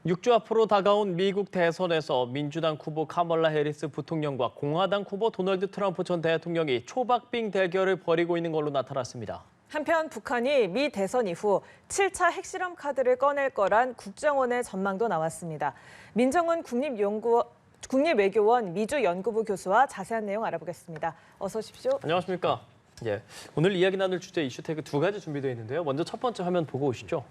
6주 앞으로 다가온 미국 대선에서 민주당 후보 카멀라 해리스 부통령과 공화당 후보 도널드 트럼프 전 대통령이 초박빙 대결을 벌이고 있는 걸로 나타났습니다. 한편 북한이 미 대선 이후 7차 핵실험 카드를 꺼낼 거란 국정원의 전망도 나왔습니다. 민정훈 국립외교원 미주 연구부 교수와 자세한 내용 알아보겠습니다. 어서 오십시오. 안녕하십니까. 예, 오늘 이야기 나눌 주제 이슈 태그 두 가지 준비되어 있는데요. 먼저 첫 번째 화면 보고 오시죠.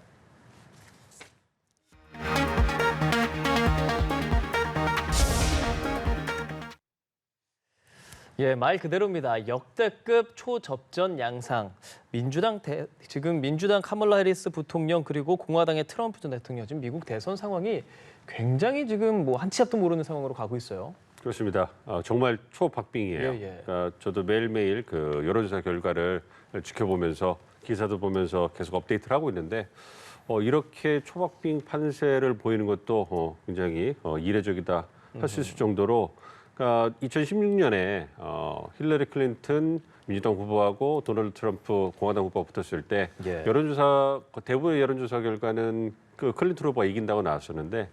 예, 말 그대로입니다. 역대급 초접전 양상. 지금 민주당 카멀라 해리스 부통령 그리고 공화당의 트럼프 전 대통령 지금 미국 대선 상황이 굉장히 지금 뭐 한 치 앞도 모르는 상황으로 가고 있어요. 그렇습니다. 정말 초박빙이에요. 예. 그러니까 저도 매일매일 그 여론조사 결과를 지켜보면서 기사도 보면서 계속 업데이트를 하고 있는데 이렇게 초박빙 판세를 보이는 것도 굉장히 이례적이다 할 수 있을 정도로 그러니까 2016년에 힐러리 클린턴 민주당 후보하고 도널드 트럼프 공화당 후보가 붙었을 때 예. 여론조사 대부분의 여론조사 결과는 그 클린턴 후보가 이긴다고 나왔었는데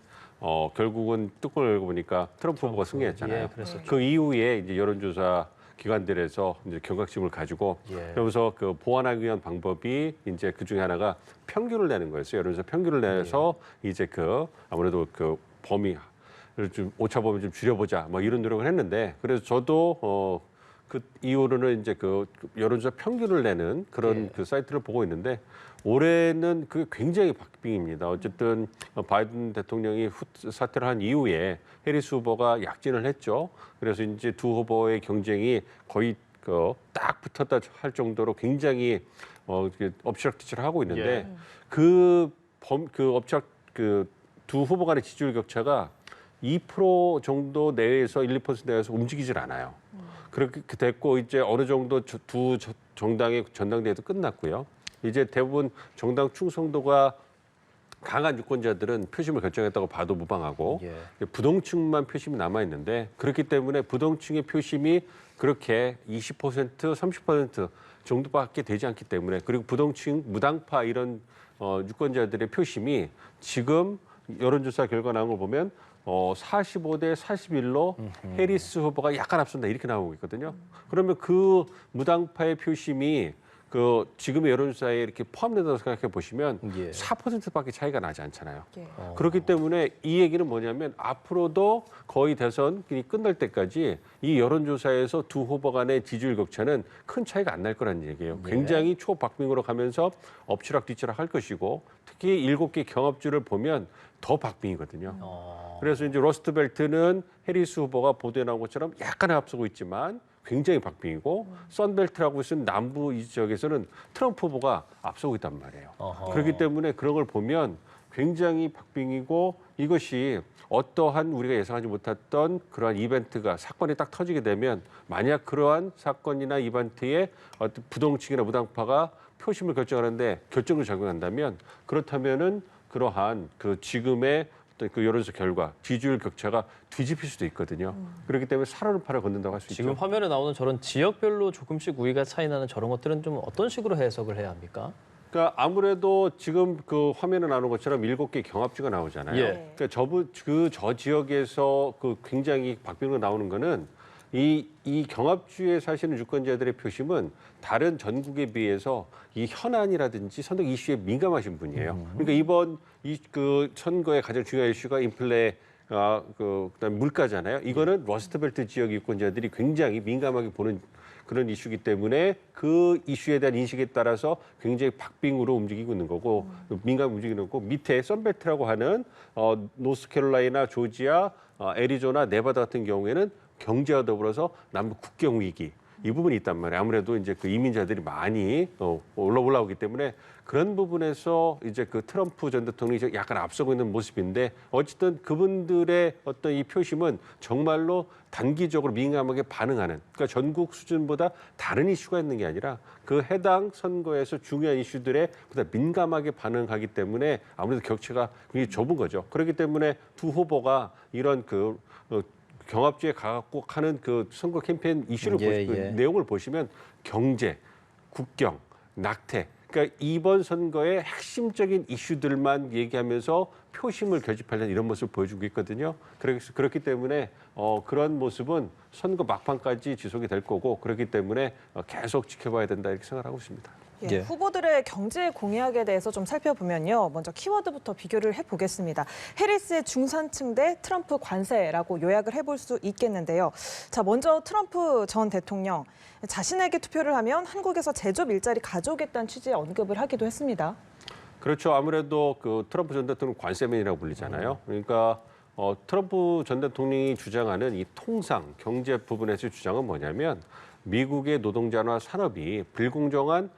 결국은 뚜껑을 열고 보니까 트럼프 후보가 승리했잖아요. 예, 그랬었죠. 그 이후에 이제 여론조사 기관들에서 이제 경각심을 가지고 그러면서 그 보완하기 위한 방법이 이제 그 중에 하나가 평균을 내는 거였어요. 여론조사 평균을 내서 이제 그 아무래도 그 범위를 좀 오차 범위 좀 줄여보자 뭐 이런 노력을 했는데 그래서 저도 그 이후로는 이제 그 여론조사 평균을 내는 그런 그 사이트를 보고 있는데 올해는 그게 굉장히 박빙입니다. 어쨌든 바이든 대통령이 사퇴를 한 이후에 해리스 후보가 약진을 했죠. 그래서 이제 두 후보의 경쟁이 거의 딱 붙었다 할 정도로 굉장히 엎치락뒤치락하고 있는데 그 두 후보 간의 지지율 격차가 2% 정도 내에서 1~2% 내에서 움직이질 않아요. 그렇게 됐고 이제 어느 정도 두 정당의 전당대회도 끝났고요. 이제 대부분 정당 충성도가 강한 유권자들은 표심을 결정했다고 봐도 무방하고 부동층만 표심이 남아 있는데 그렇기 때문에 부동층의 표심이 그렇게 20%, 30% 정도밖에 되지 않기 때문에 그리고 부동층, 무당파 이런 유권자들의 표심이 지금 여론조사 결과 나온 걸 보면 45대 41로 해리스 후보가 약간 앞선다 이렇게 나오고 있거든요. 그러면 그 무당파의 표심이 그 지금의 여론조사에 이렇게 포함된다고 생각해 보시면 4%밖에 차이가 나지 않잖아요. 그렇기 때문에 이 얘기는 뭐냐면 앞으로도 거의 대선이 끝날 때까지 이 여론조사에서 두 후보 간의 지지율 격차는 큰 차이가 안 날 거라는 얘기예요. 굉장히 초박빙으로 가면서 엎치락뒤치락 할 것이고 특히 7개 경합주를 보면 더 박빙이거든요. 그래서 이제 러스트벨트는 해리스 후보가 보도에 나온 것처럼 약간 앞서고 있지만 굉장히 박빙이고 선벨트라고 있는 남부 이 지역에서는 트럼프 후보가 앞서고 있단 말이에요. 그렇기 때문에 그런 걸 보면 굉장히 박빙이고 이것이 어떠한 우리가 예상하지 못했던 그러한 이벤트가 사건이 딱 터지게 되면 만약 그러한 사건이나 이벤트에 어떤 부동층이나 무당파가 표심을 결정하는데 결정을 작용한다면 그렇다면은 그러한 그 지금의 어떤 그 여론조사 결과 지지율 격차가 뒤집힐 수도 있거든요. 그렇기 때문에 살얼음판을 걷는다고 할 수 있죠. 지금 화면에 나오는 저런 지역별로 조금씩 우위가 차이 나는 저런 것들은 좀 어떤 식으로 해석을 해야 합니까? 그러니까 아무래도 지금 그 화면에 나오는 것처럼 7개 경합주가 나오잖아요. 그러니까 저 지역에서 그 굉장히 박빙으로 나오는 거는 이 경합주에 사시는 유권자들의 표심은 다른 전국에 비해서 이 현안이라든지 선거 이슈에 민감하신 분이에요. 그러니까 이번 그 선거의 가장 중요한 이슈가 인플레, 그다음 물가잖아요. 이거는 러스트벨트 지역 유권자들이 굉장히 민감하게 보는 그런 이슈이기 때문에 그 이슈에 대한 인식에 따라서 굉장히 박빙으로 움직이고 있는 거고 민감하게 움직이는 거고 밑에 선벨트라고 하는 노스캐롤라이나, 조지아, 애리조나, 네바다 같은 경우에는 경제와 더불어서 남북 국경 위기 이 부분이 있단 말이에요. 아무래도 이제 그 이민자들이 많이 올라오기 때문에 그런 부분에서 이제 그 트럼프 전 대통령이 약간 앞서고 있는 모습인데 어쨌든 그분들의 어떤 이 표심은 정말로 단기적으로 민감하게 반응하는 그러니까 전국 수준보다 다른 이슈가 있는 게 아니라 그 해당 선거에서 중요한 이슈들에 보다 민감하게 반응하기 때문에 아무래도 격차가 굉장히 좁은 거죠. 그렇기 때문에 두 후보가 이런 경합주에 가갖고 하는 그 선거 캠페인 이슈를 내용을 보시면 경제, 국경, 낙태 그러니까 이번 선거의 핵심적인 이슈들만 얘기하면서 표심을 결집하려는 이런 모습을 보여주고 있거든요. 그렇기 때문에 그런 모습은 선거 막판까지 지속이 될 거고 그렇기 때문에 계속 지켜봐야 된다 이렇게 생각하고 있습니다. 예, 예. 후보들의 경제 공약에 대해서 좀 살펴보면요. 먼저 키워드부터 비교를 해보겠습니다. 해리스의 중산층 대 트럼프 관세라고 요약을 해볼 수 있겠는데요. 자, 먼저 트럼프 전 대통령. 자신에게 투표를 하면 한국에서 제조업 일자리 가져오겠다는 취지의 언급을 하기도 했습니다. 그렇죠. 아무래도 그 트럼프 전 대통령 관세맨이라고 불리잖아요. 그러니까 트럼프 전 대통령이 주장하는 이 통상 경제 부분에서 주장은 뭐냐면 미국의 노동자나 산업이 불공정한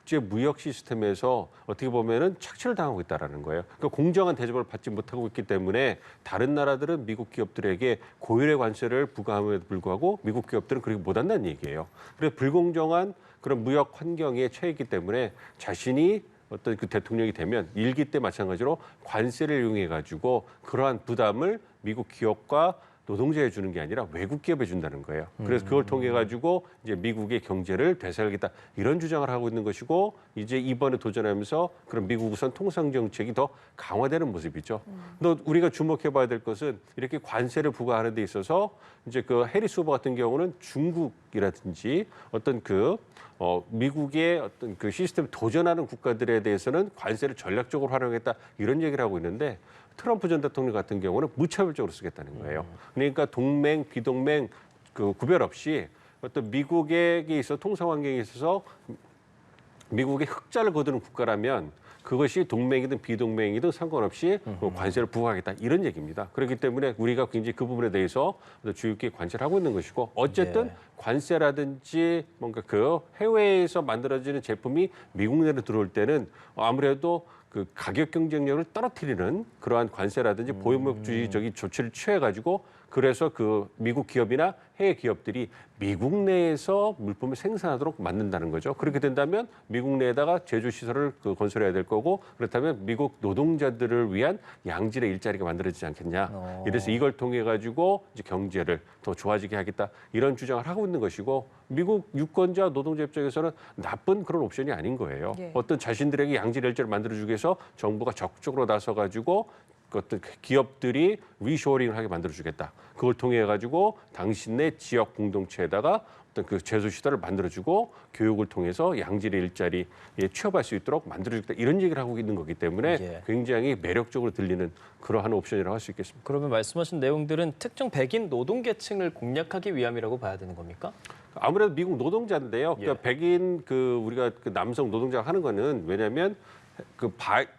국제 무역 시스템에서 어떻게 보면은 착취를 당하고 있다라는 거예요. 그러니까 공정한 대접을 받지 못하고 있기 때문에 다른 나라들은 미국 기업들에게 고율의 관세를 부과함에도 불구하고 미국 기업들은 그렇게 못한다는 얘기예요. 그래서 불공정한 그런 무역 환경에 처해 있기 때문에 자신이 어떤 그 대통령이 되면 일기 때 마찬가지로 관세를 이용해 가지고 그러한 부담을 미국 기업과 노동자에 주는 게 아니라 외국 기업에 준다는 거예요. 그래서 그걸 통해 가지고 이제 미국의 경제를 되살리겠다 이런 주장을 하고 있는 것이고 이제 이번에 도전하면서 그런 미국 우선 통상 정책이 더 강화되는 모습이죠. 또 우리가 주목해 봐야 될 것은 이렇게 관세를 부과하는 데 있어서 이제 그 해리스 후보 같은 경우는 중국이라든지 어떤 미국의 어떤 그 시스템 도전하는 국가들에 대해서는 관세를 전략적으로 활용했다 이런 얘기를 하고 있는데 트럼프 전 대통령 같은 경우는 무차별적으로 쓰겠다는 거예요. 그러니까 동맹, 비동맹 그 구별 없이 어떤 미국에 있어 통상 환경에 있어서 미국의 흑자를 거두는 국가라면 그것이 동맹이든 비동맹이든 상관없이 관세를 부과하겠다 이런 얘기입니다. 그렇기 때문에 우리가 굉장히 그 부분에 대해서 주의 깊게 관찰을 하고 있는 것이고 어쨌든 관세라든지 뭔가 그 해외에서 만들어지는 제품이 미국 내로 들어올 때는 아무래도 그 가격 경쟁력을 떨어뜨리는 그러한 관세라든지 보호무역주의적인 조치를 취해가지고 그래서 그 미국 기업이나 해외 기업들이 미국 내에서 물품을 생산하도록 만든다는 거죠. 그렇게 된다면 미국 내에다가 제조 시설을 건설해야 될 거고 그렇다면 미국 노동자들을 위한 양질의 일자리가 만들어지지 않겠냐. 이래서 이걸 통해 가지고 이제 경제를 더 좋아지게 하겠다 이런 주장을 하고 있는 것이고 미국 유권자 노동자 입장에서는 나쁜 그런 옵션이 아닌 거예요. 예. 어떤 자신들에게 양질의 일자리를 만들어주기 위해서 정부가 적극적으로 나서 가지고 어떤 기업들이 리쇼어링을 하게 만들어주겠다. 그걸 통해 가지고 당신네 지역 공동체에다가 어떤 그 제조 시설을 만들어주고 교육을 통해서 양질의 일자리에 취업할 수 있도록 만들어주겠다. 이런 얘기를 하고 있는 거기 때문에 굉장히 매력적으로 들리는 그러한 옵션이라고 할 수 있겠습니다. 그러면 말씀하신 내용들은 특정 백인 노동계층을 공략하기 위함이라고 봐야 되는 겁니까? 아무래도 미국 노동자인데요. 그러니까 백인 우리가 남성 노동자가 하는 거는 왜냐하면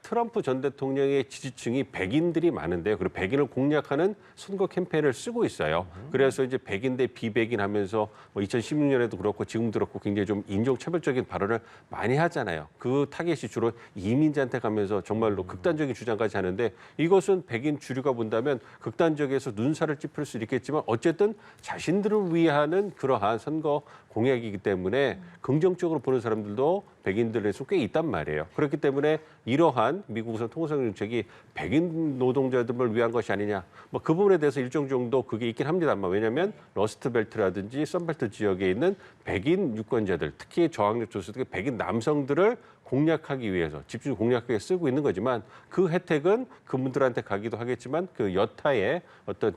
트럼프 전 대통령의 지지층이 백인들이 많은데요. 그리고 백인을 공략하는 선거 캠페인을 쓰고 있어요. 그래서 이제 백인 대 비백인 하면서 2016년에도 그렇고 지금도 그렇고 굉장히 좀 인종차별적인 발언을 많이 하잖아요. 그 타겟이 주로 이민자한테 가면서 정말로 극단적인 주장까지 하는데 이것은 백인 주류가 본다면 극단적에서 눈살을 찌푸릴 수 있겠지만 어쨌든 자신들을 위하는 그러한 선거 공약이기 때문에 긍정적으로 보는 사람들도 백인들에서 꽤 있단 말이에요. 그렇기 때문에 이러한 미국 우선 통상 정책이 백인 노동자들을 위한 것이 아니냐. 뭐 그 부분에 대해서 일정 정도 그게 있긴 합니다만 왜냐하면 러스트벨트라든지 선벨트 지역에 있는 백인 유권자들, 특히 저학력 저소득의 백인 남성들을 공략하기 위해서 집중 공략하기 위해 쓰고 있는 거지만 그 혜택은 그분들한테 가기도 하겠지만 그 여타의 어떤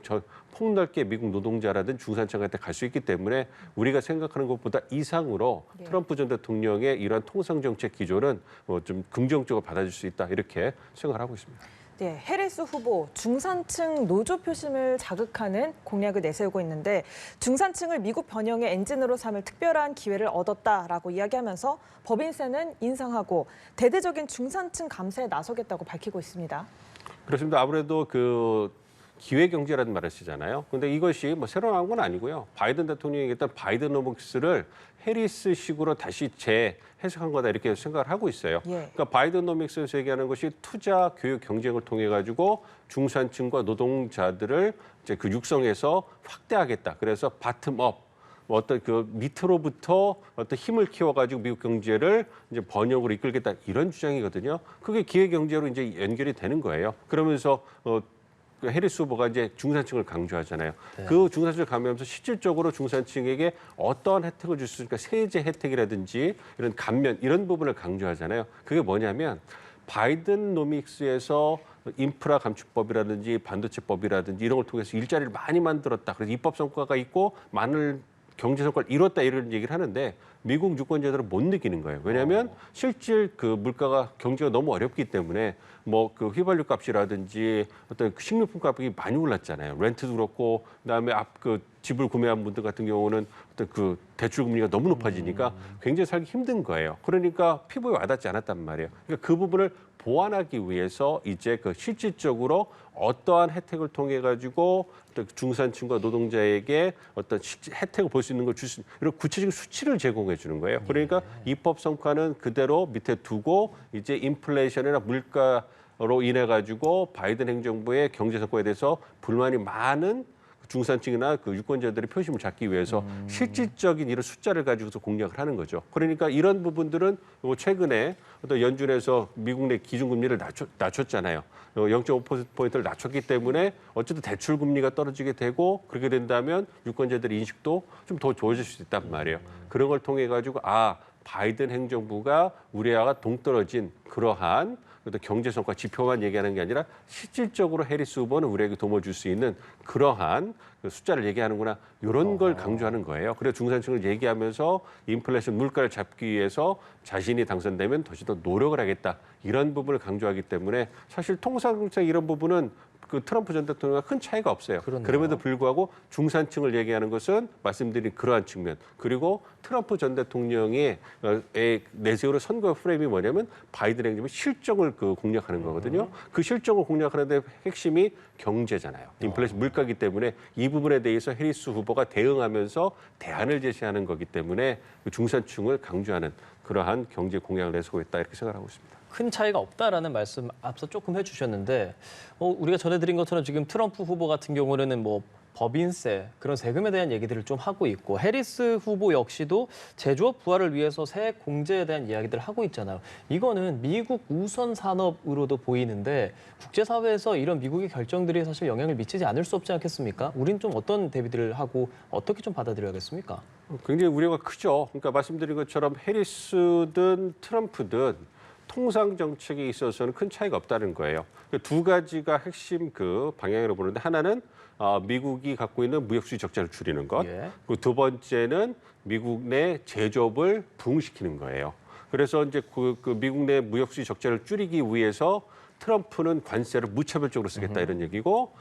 폭넓게 미국 노동자라든 중산층한테 갈 수 있기 때문에 우리가 생각하는 것보다 이상으로 트럼프 전 대통령의 이러한 통상 정책 기조는 좀 긍정적으로 받아줄 수 있다 이렇게 생각을 하고 있습니다. 네, 해리스 후보 중산층 노조 표심을 자극하는 공약을 내세우고 있는데 중산층을 미국 번영의 엔진으로 삼을 특별한 기회를 얻었다라고 이야기하면서 법인세는 인상하고 대대적인 중산층 감세에 나서겠다고 밝히고 있습니다. 그렇습니다. 아무래도 기회경제라는 말을 쓰잖아요. 근데 이것이 새로 나온 건 아니고요. 바이든 대통령이 얘기했던 바이든노믹스를 해리스식으로 다시 재해석한 거다 이렇게 생각을 하고 있어요. 그러니까 바이든노믹스에서 얘기하는 것이 투자, 교육, 경쟁을 통해 가지고 중산층과 노동자들을 이제 육성해서 확대하겠다. 그래서 바텀업 어떤 밑으로부터 어떤 힘을 키워가지고 미국 경제를 이제 번영으로 이끌겠다 이런 주장이거든요. 그게 기회 경제로 이제 연결이 되는 거예요. 그러면서 그 해리스 후보가 이제 중산층을 강조하잖아요. 네. 그 중산층을 강조하면서 실질적으로 중산층에게 어떠한 혜택을 줄 수 있을까? 세제 혜택이라든지 이런 감면 이런 부분을 강조하잖아요. 그게 뭐냐면 바이든노믹스에서 인프라 감축법이라든지 반도체법이라든지 이런 걸 통해서 일자리를 많이 만들었다. 그래서 입법 성과가 있고 많은 경제 성과를 이뤘다 이런 얘기를 하는데 미국 유권자들은 못 느끼는 거예요. 왜냐하면 실질 그 물가가 경제가 너무 어렵기 때문에 뭐 그 휘발유 값이라든지 어떤 그 식료품 값이 많이 올랐잖아요. 렌트도 그렇고 그다음에 그 집을 구매한 분들 같은 경우는 어떤 그 대출 금리가 너무 높아지니까 굉장히 살기 힘든 거예요. 그러니까 피부에 와닿지 않았단 말이에요. 그러니까 그 부분을 보완하기 위해서 이제 그 실질적으로 어떠한 혜택을 통해 가지고 어떤 중산층과 노동자에게 어떤 혜택을 볼 수 있는 걸 줄 수 이런 구체적인 수치를 제공해 주는 거예요. 그러니까 입법 성과는 그대로 밑에 두고 이제 인플레이션이나 물가로 인해 가지고 바이든 행정부의 경제 성과에 대해서 불만이 많은 중산층이나 그 유권자들의 표심을 잡기 위해서 실질적인 이런 숫자를 가지고서 공략을 하는 거죠. 그러니까 이런 부분들은 최근에 어떤 연준에서 미국 내 기준금리를 낮췄잖아요. 0.5%포인트를 낮췄기 때문에 어쨌든 대출 금리가 떨어지게 되고 그렇게 된다면 유권자들의 인식도 좀 더 좋아질 수 있단 말이에요. 그런 걸 통해 가지고 바이든 행정부가 우리와 동떨어진 그러한 어떤 경제 성과 지표만 얘기하는 게 아니라 실질적으로 해리스 후보는 우리에게 도움을 줄 수 있는 그러한 그 숫자를 얘기하는구나 이런 걸 강조하는 거예요. 그래서 중산층을 얘기하면서 인플레이션 물가를 잡기 위해서 자신이 당선되면 더 노력을 하겠다 이런 부분을 강조하기 때문에 사실 통상적인 이런 부분은 그 트럼프 전 대통령과 큰 차이가 없어요. 그렇네요. 그럼에도 불구하고 중산층을 얘기하는 것은 말씀드린 그러한 측면. 그리고 트럼프 전 대통령의 내세우는 선거 프레임이 뭐냐면 바이든 행정부의 실정을 그 공략하는 거거든요. 그 실정을 공략하는데 핵심이 경제잖아요. 인플레이션 물가이기 때문에 이 부분에 대해서 해리스 후보가 대응하면서 대안을 제시하는 거기 때문에 그 중산층을 강조하는 그러한 경제 공약을 내세우고 있다 이렇게 생각하고 있습니다. 큰 차이가 없다라는 말씀 앞서 조금 해주셨는데 우리가 전해드린 것처럼 지금 트럼프 후보 같은 경우는 뭐 법인세 그런 세금에 대한 얘기들을 좀 하고 있고 해리스 후보 역시도 제조업 부활을 위해서 세액 공제에 대한 이야기들을 하고 있잖아요. 이거는 미국 우선 산업으로도 보이는데 국제사회에서 이런 미국의 결정들이 사실 영향을 미치지 않을 수 없지 않겠습니까? 우린 좀 어떤 대비들을 하고 어떻게 좀 받아들여야겠습니까? 굉장히 우려가 크죠. 그러니까 말씀드린 것처럼 해리스든 트럼프든 통상 정책에 있어서는 큰 차이가 없다는 거예요. 두 가지가 핵심 그 방향으로 보는데 하나는 미국이 갖고 있는 무역수지 적자를 줄이는 것. 예. 그리고 두 번째는 미국 내 제조업을 부흥시키는 거예요. 그래서 이제 그 미국 내 무역수지 적자를 줄이기 위해서 트럼프는 관세를 무차별적으로 쓰겠다 이런 얘기고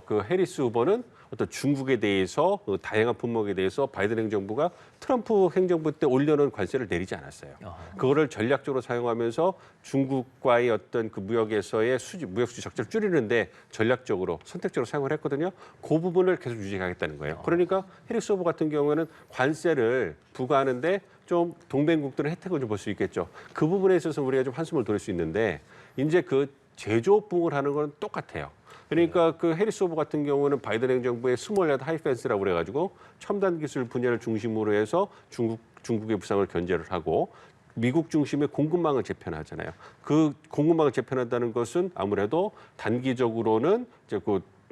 그 해리스 후보는 어떤 중국에 대해서 다양한 품목에 대해서 바이든 행정부가 트럼프 행정부 때 올려놓은 관세를 내리지 않았어요. 그거를 전략적으로 사용하면서 중국과의 어떤 그 무역에서의 무역수지 적자를 줄이는데 전략적으로 선택적으로 사용을 했거든요. 그 부분을 계속 유지하겠다는 거예요. 그러니까 해리스 후보 같은 경우에는 관세를 부과하는데 좀 동맹국들은 혜택을 좀 볼 수 있겠죠. 그 부분에 있어서 우리가 좀 한숨을 돌릴 수 있는데 이제 그 제조업 부흥을 하는 건 똑같아요. 그러니까 그 해리스 후보 같은 경우는 바이든 행정부의 스몰 하이펜스라고 그래가지고 첨단 기술 분야를 중심으로 해서 중국의 부상을 견제를 하고 미국 중심의 공급망을 재편하잖아요. 그 공급망을 재편한다는 것은 아무래도 단기적으로는 이제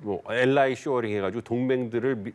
뭐 LI 쇼어링 해가지고 동맹들을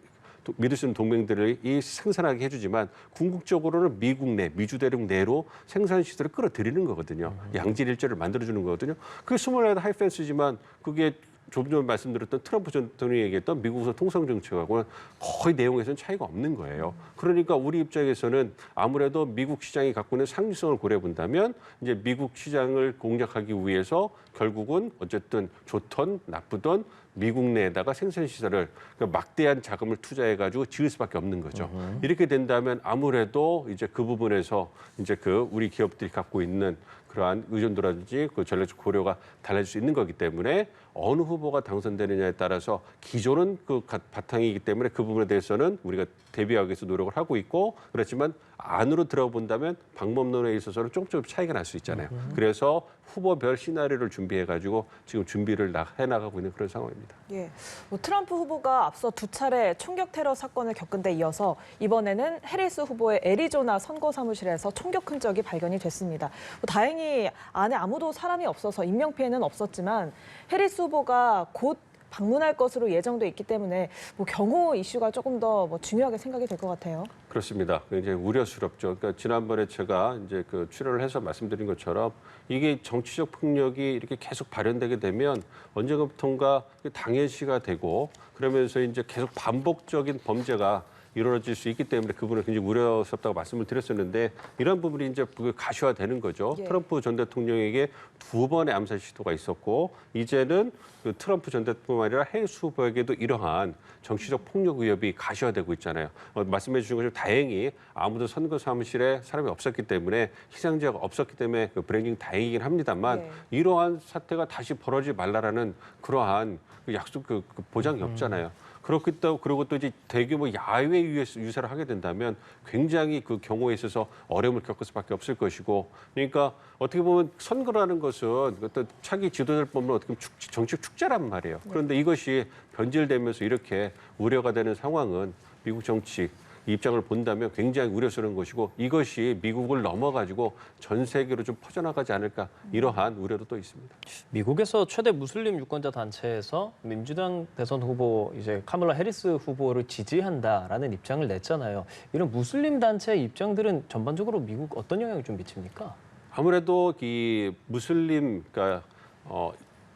믿을 수 있는 동맹들을 생산하게 해주지만 궁극적으로는 미국 내, 미주 대륙 내로 생산 시설을 끌어들이는 거거든요. 양질 일자리를 만들어주는 거거든요. 그게 스몰 하이펜스지만 그게 좀 전에 말씀드렸던 트럼프 전 대통령이 얘기했던 미국에서 통상 정책하고는 거의 내용에서는 차이가 없는 거예요. 그러니까 우리 입장에서는 아무래도 미국 시장이 갖고 있는 상징성을 고려해 본다면 이제 미국 시장을 공략하기 위해서 결국은 어쨌든 좋던 나쁘던 미국 내에다가 생산 시설을 그러니까 막대한 자금을 투자해 가지고 지을 수밖에 없는 거죠. 이렇게 된다면 아무래도 이제 그 부분에서 이제 그 우리 기업들이 갖고 있는 그러한 의존도라든지 그 전략적 고려가 달라질 수 있는 거기 때문에 어느 후보가 당선되느냐에 따라서 기존은 그 바탕이기 때문에 그 부분에 대해서는 우리가 대비하기 위해서 노력을 하고 있고 그렇지만 안으로 들어본다면 방법론에 있어서는 조금 차이가 날 수 있잖아요. 그래서 후보별 시나리오를 준비해가지고 지금 준비를 해나가고 있는 그런 상황입니다. 예, 뭐 트럼프 후보가 앞서 두 차례 총격 테러 사건을 겪은 데 이어서 이번에는 해리스 후보의 애리조나 선거 사무실에서 총격 흔적이 발견이 됐습니다. 뭐 다행히 안에 아무도 사람이 없어서 인명 피해는 없었지만 해리스 후보가 곧 방문할 것으로 예정돼 있기 때문에 뭐 경호 이슈가 조금 더 뭐 중요하게 생각이 될 것 같아요. 그렇습니다. 굉장히 우려스럽죠. 그러니까 지난번에 제가 이제 그 출연을 해서 말씀드린 것처럼 이게 정치적 폭력이 이렇게 계속 발현되게 되면 언젠가부턴가 당연시가 되고 그러면서 이제 계속 반복적인 범죄가 이루어질 수 있기 때문에 그분은 굉장히 우려스럽다고 말씀을 드렸었는데 이런 부분이 이제 가시화되는 거죠. 예. 트럼프 전 대통령에게 2번의 암살 시도가 있었고 이제는 그 트럼프 전 대통령뿐만 아니라 해리스 후보에게도 이러한 정치적 폭력 위협이 가시화되고 있잖아요. 말씀해 주신 것처럼 다행히 아무도 선거 사무실에 사람이 없었기 때문에 희생자가 없었기 때문에 그 브레이킹 다행이긴 합니다만 네. 이러한 사태가 다시 벌어지지 말라라는 그러한 그 약속 그 보장이 없잖아요. 그리고 또 이제 대규모 야외 유세를 하게 된다면 굉장히 그 경우에 있어서 어려움을 겪을 수밖에 없을 것이고 그러니까 어떻게 보면 선거라는 것은 어떤 차기 지도자를 뽑는 어떻게 보면 정치 축제란 말이에요. 그런데 이것이 변질되면서 이렇게 우려가 되는 상황은 미국 정치 입장을 본다면 굉장히 우려스러운 것이고 이것이 미국을 넘어가지고 전 세계로 좀 퍼져나가지 않을까 이러한 우려도 또 있습니다. 미국에서 최대 무슬림 유권자 단체에서 민주당 대선 후보 이제 카멀라 해리스 후보를 지지한다라는 입장을 냈잖아요. 이런 무슬림 단체의 입장들은 전반적으로 미국 어떤 영향을 좀 미칩니까? 아무래도 이 무슬림 그러니까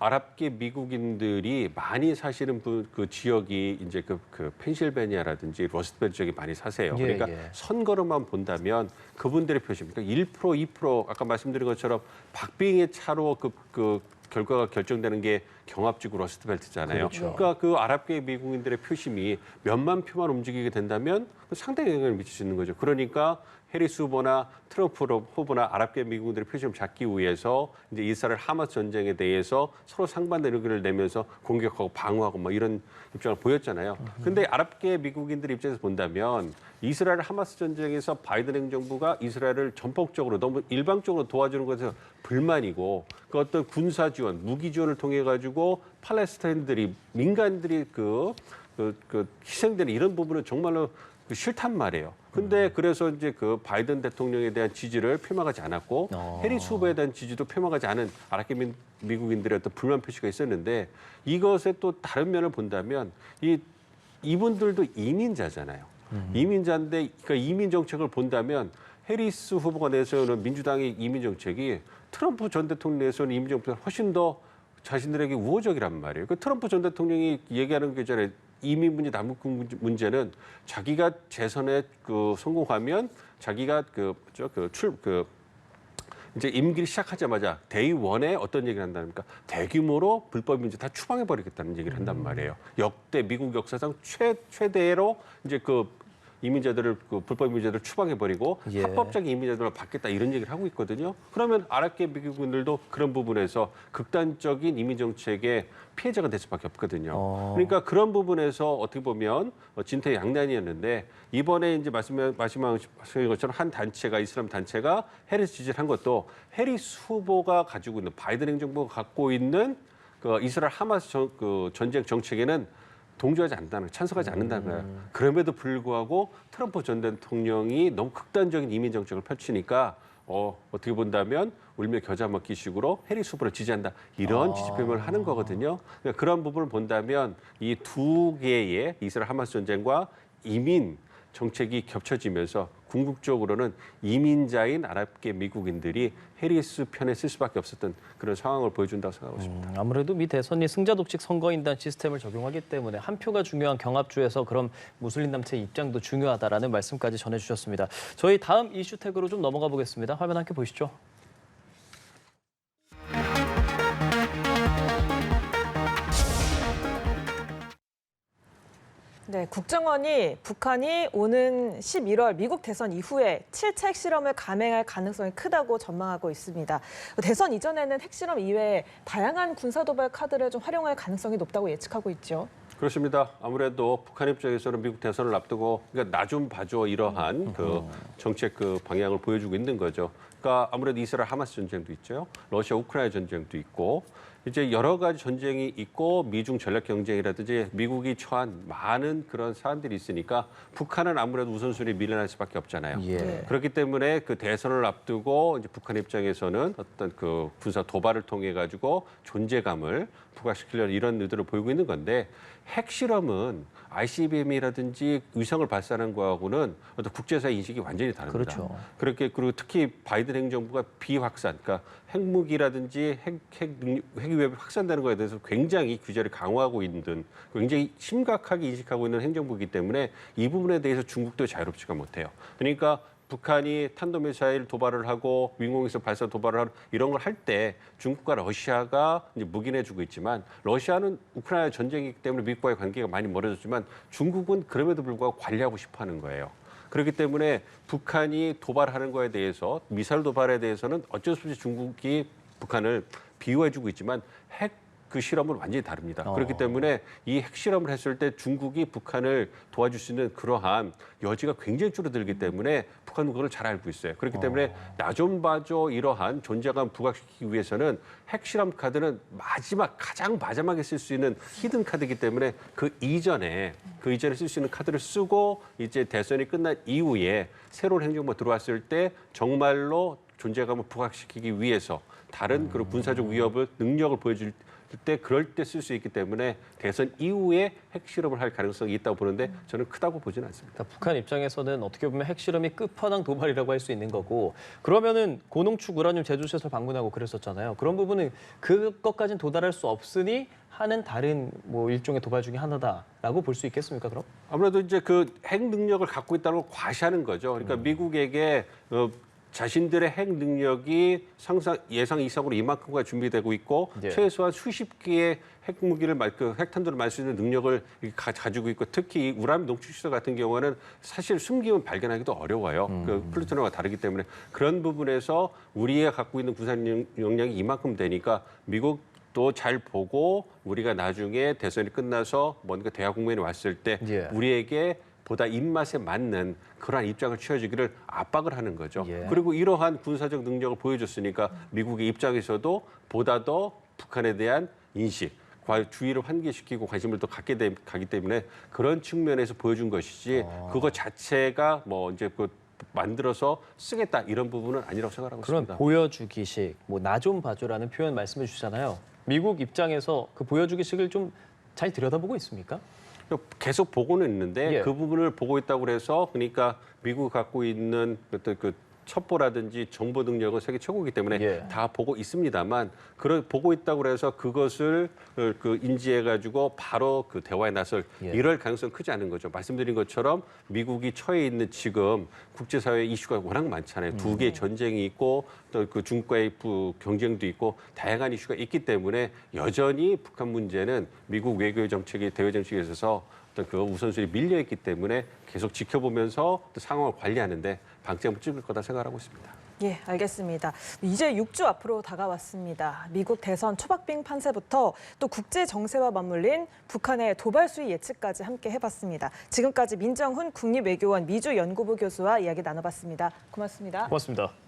아랍계 미국인들이 많이 사시는 그 지역이 이제 그 펜실베니아라든지 러스트벨 지역이 많이 사세요. 예, 그러니까 예. 선거로만 본다면 그분들의 표심입니다. 1%, 2% 아까 말씀드린 것처럼 박빙의 차로 그 결과가 결정되는 게 경합지구 러스트벨트잖아요. 그렇죠. 그러니까 그 아랍계 미국인들의 표심이 몇만 표만 움직이게 된다면 상당히 영향을 미칠 수 있는 거죠. 그러니까 해리스 후보나 트럼프 후보나 아랍계 미국인들의 표심을 잡기 위해서 이제 이스라엘 하마스 전쟁에 대해서 서로 상반된 의견을 내면서 공격하고 방어하고 뭐 이런 입장을 보였잖아요. 근데 아랍계 미국인들 입장에서 본다면 이스라엘 하마스 전쟁에서 바이든 행정부가 이스라엘을 전폭적으로 너무 일방적으로 도와주는 것에서 불만이고 그 어떤 군사 지원, 무기 지원을 통해 가지고 팔레스타인들이 민간들이 그 희생되는 이런 부분은 정말로 싫단 말이에요. 근데 그래서 이제 그 바이든 대통령에 대한 지지를 표명하지 않았고 해리스 후보에 대한 지지도 표명하지 않은 아랍계 미국인들의 어떤 불만 표시가 있었는데 이것의 또 다른 면을 본다면 이분들도 이민자잖아요. 이민자인데 그러니까 이민 정책을 본다면 해리스 후보가 내세우는 민주당의 이민 정책이 트럼프 전 대통령 내세우는 이민 정책보다 훨씬 더 자신들에게 우호적이란 말이에요. 그 트럼프 전 대통령이 얘기하는 게 전에 이민 문제, 남북 문제는 자기가 재선에 성공하면 자기가 이제 임기를 시작하자마자 데이 원에 어떤 얘기를 한다니까 대규모로 불법 인재 다 추방해 버리겠다는 얘기를 한단 말이에요. 역대 미국 역사상 최대로 이제 이민자들을 불법 이민자들을 추방해 버리고 예. 합법적인 이민자들을 받겠다 이런 얘기를 하고 있거든요. 그러면 아랍계 미국인들도 그런 부분에서 극단적인 이민 정책의 피해자가 될 수밖에 없거든요. 그러니까 그런 부분에서 어떻게 보면 진퇴양난이었는데 이번에 이제 말씀하신 것처럼 한 단체가 이슬람 단체가 해리스 지지를 한 것도 해리스 후보가 가지고 있는 바이든 행정부가 갖고 있는 그 이스라엘 하마스 전쟁 정책에는 동조하지 않는다는 찬성하지 않는다는 거예요. 그럼에도 불구하고 트럼프 전 대통령이 너무 극단적인 이민 정책을 펼치니까 어떻게 본다면 울며 겨자 먹기식으로 해리스 후보를 지지한다 이런 지지 표명을 하는 거거든요. 그러니까 그런 부분을 본다면 이 두 개의 이스라엘 하마스 전쟁과 이민 정책이 겹쳐지면서 궁극적으로는 이민자인 아랍계 미국인들이 해리스 편에 쓸 수밖에 없었던 그런 상황을 보여준다고 생각하고 있습니다. 아무래도 미 대선이 승자 독식 선거인단 시스템을 적용하기 때문에 한 표가 중요한 경합주에서 그럼 무슬림 단체 입장도 중요하다라는 말씀까지 전해주셨습니다. 저희 다음 이슈 태그로 좀 넘어가 보겠습니다. 화면 함께 보시죠. 네, 국정원이 북한이 오는 11월 미국 대선 이후에 7차 핵실험을 감행할 가능성이 크다고 전망하고 있습니다. 대선 이전에는 핵실험 이외에 다양한 군사도발 카드를 좀 활용할 가능성이 높다고 예측하고 있죠. 그렇습니다. 아무래도 북한 입장에서는 미국 대선을 앞두고 그러니까 나 좀 봐줘 이러한 정책 방향을 보여주고 있는 거죠. 그러니까 아무래도 이스라엘 하마스 전쟁도 있죠. 러시아 우크라이나 전쟁도 있고 이제 여러 가지 전쟁이 있고 미중 전략 경쟁이라든지 미국이 처한 많은 그런 사안들이 있으니까 북한은 아무래도 우선순위 밀려날 수밖에 없잖아요. 예. 그렇기 때문에 그 대선을 앞두고 이제 북한 입장에서는 어떤 군사 도발을 통해 가지고 존재감을 부각시키려는 이런 의도를 보이고 있는 건데 핵실험은 ICBM이라든지 위성을 발사하는 거하고는 어떤 국제사회 인식이 완전히 다릅니다. 그렇죠. 그리고 특히 바이든 행정부가 비확산, 그러니까 핵무기라든지 핵 위협이 확산되는 거에 대해서 굉장히 규제를 강화하고 있는 굉장히 심각하게 인식하고 있는 행정부이기 때문에 이 부분에 대해서 중국도 자유롭지가 못해요. 그러니까 북한이 탄도미사일 도발을 하고 인공위성 발사 도발을 하고 이런 걸 할 때 중국과 러시아가 이제 묵인해주고 있지만 러시아는 우크라이나 전쟁이기 때문에 미국과의 관계가 많이 멀어졌지만 중국은 그럼에도 불구하고 관리하고 싶어하는 거예요. 그렇기 때문에 북한이 도발하는 거에 대해서 미사일 도발에 대해서는 어쩔 수 없이 중국이 북한을 비호해주고 있지만 그 실험은 완전히 다릅니다. 그렇기 때문에 이 핵실험을 했을 때 중국이 북한을 도와줄 수 있는 그러한 여지가 굉장히 줄어들기 때문에 북한은 그걸 잘 알고 있어요. 그렇기 때문에 나 좀 봐줘 이러한 존재감 부각시키기 위해서는 핵실험 카드는 가장 마지막에 쓸 수 있는 히든 카드이기 때문에 그 이전에 쓸 수 있는 카드를 쓰고 이제 대선이 끝난 이후에 새로운 행정부가 들어왔을 때 정말로 존재감을 부각시키기 위해서 다른 그런 군사적 위협을 능력을 보여줄 때 그럴 때 쓸 수 있기 때문에 대선 이후에 핵실험을 할 가능성이 있다고 보는데 저는 크다고 보지는 않습니다. 그러니까 북한 입장에서는 어떻게 보면 핵실험이 끝판왕 도발이라고 할 수 있는 거고 그러면은 고농축 우라늄 제조시설 방문하고 그랬었잖아요. 그런 부분은 그것까지는 도달할 수 없으니 하는 다른 뭐 일종의 도발 중에 하나다라고 볼 수 있겠습니까? 그럼? 아무래도 이제 그 핵 능력을 갖고 있다는 걸 과시하는 거죠. 그러니까 미국에게 자신들의 핵 능력이 예상 이상으로 이만큼가 준비되고 있고 예. 최소한 수십 개의 핵무기를 핵탄두를 말 수 있는 능력을 가지고 있고 특히 우라늄 농축시설 같은 경우는 사실 숨기면 발견하기도 어려워요. 그 플루토늄과 다르기 때문에 그런 부분에서 우리가 갖고 있는 군사 역량이 이만큼 되니까 미국도 잘 보고 우리가 나중에 대선이 끝나서 뭔가 대화 국면에 왔을 때 예. 우리에게 보다 입맛에 맞는 그러한 입장을 취해주기를 압박을 하는 거죠. 예. 그리고 이러한 군사적 능력을 보여줬으니까 미국의 입장에서도 보다 더 북한에 대한 인식, 주의를 환기시키고 관심을 더 가기 때문에 그런 측면에서 보여준 것이지 그거 자체가 뭐 이제 만들어서 쓰겠다 이런 부분은 아니라고 생각하고 그런 있습니다. 보여주기식, 뭐 나 좀 봐줘라는 표현 말씀해 주시잖아요. 미국 입장에서 그 보여주기식을 좀 잘 들여다보고 있습니까? 계속 보고는 있는데 예. 그 부분을 보고 있다고 해서 그러니까 미국이 갖고 있는 어떤 그 첩보라든지 정보 능력은 세계 최고이기 때문에 예. 다 보고 있습니다만 보고 있다고 해서 그것을 인지해가지고 바로 그 대화에 나설 예. 이럴 가능성은 크지 않은 거죠. 말씀드린 것처럼 미국이 처해 있는 지금 국제사회 이슈가 워낙 많잖아요. 두 개의 전쟁이 있고 또 그 중국과의 경쟁도 있고 다양한 이슈가 있기 때문에 여전히 북한 문제는 미국 외교 정책이 대외 정책에 있어서 그 우선순위 밀려 있기 때문에 계속 지켜보면서 또 상황을 관리하는데 방점을 찍을 거다 생각하고 있습니다. 예, 알겠습니다. 이제 6주 앞으로 다가왔습니다. 미국 대선 초박빙 판세부터 또 국제 정세와 맞물린 북한의 도발 수위 예측까지 함께 해봤습니다. 지금까지 민정훈 국립외교원 미주연구부 교수와 이야기 나눠봤습니다. 고맙습니다. 고맙습니다.